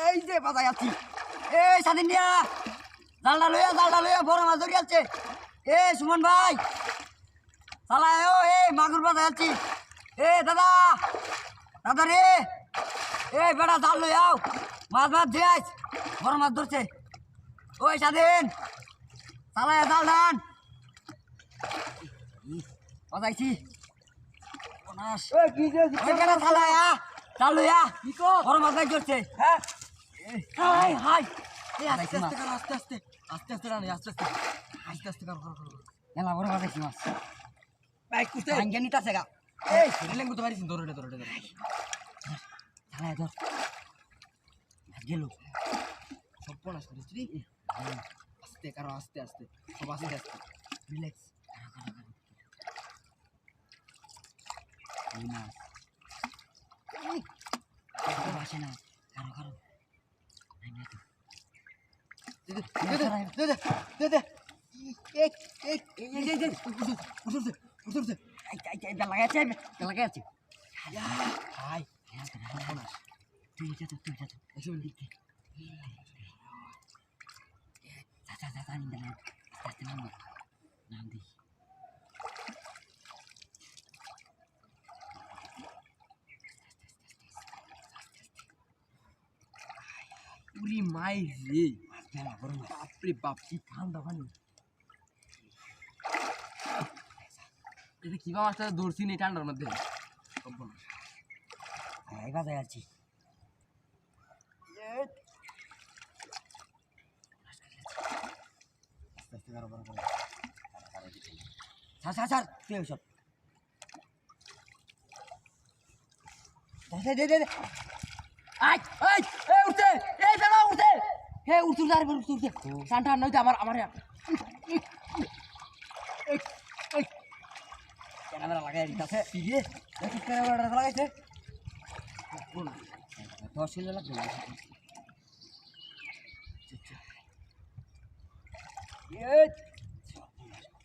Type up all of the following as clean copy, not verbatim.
এই যে বাজায় আছি। এই স্বাধীন দিয়া জালটা লইয়া বড় মাছ ধরে আছে। এ সুমন ভাই চালায় ও এ মাগুর বাজায় আছি। এ দাদা দাদা রে এই বেটা জাল লই আও, মাছ দিয়ে আইস, বড় মাছ ধরছে। ওই স্বাধীন চালায় জাল ডান বাজাইছি। বড় মাছ ধরছে। হ্যাঁ হাই হাই আস্তে আস্তে করো, আস্তে আস্তে আস্তে আস্তে রানি আস্তে আস্তে আস্তে আস্তে করো এলা বড় মাছ দেখছি মাছ ভাই কুস্তে ভাঙ্গা নিতাছে গা। এই রিলেন করতে পারিস ধরে ধরে ধরে চালায় ধর গেল সব পড়াশ করিস রে। আস্তে করো আস্তে আস্তে সব আস্তে আস্তে রিল্যাক্স। আসে না কারো কারো লাগাইছে তুই নাম দিই পুরি মাই রে বাপরে বাপ কি ঠান্ডা পানি। এটা কিবা মাছটা ধরছি নেই ঠান্ডার মধ্যে বাজায় আছি। ছাড় তুই ওইসব দে উঠছে এই দাঁড়া উঠছে। হে উঠছে উঠছে ঠান্ডা নইতে আমার ক্যামেরা লাগাই দিতেছে। ক্যামেরা লাগাইছে 10 লাগবে।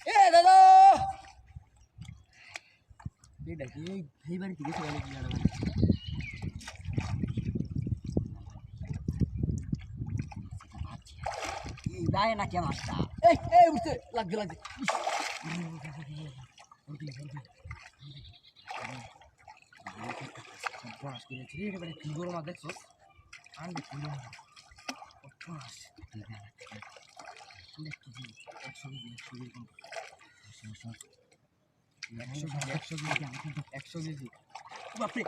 এ দাদা দেখি এই বাড়ি থেকে দায় না কে মাছটা এই উঠছে লাগছে পড়াশ করেছি এবারে কি বড় মাছ দেখছো আনবে কিলো পড়াশ 100 কেজি বাপরে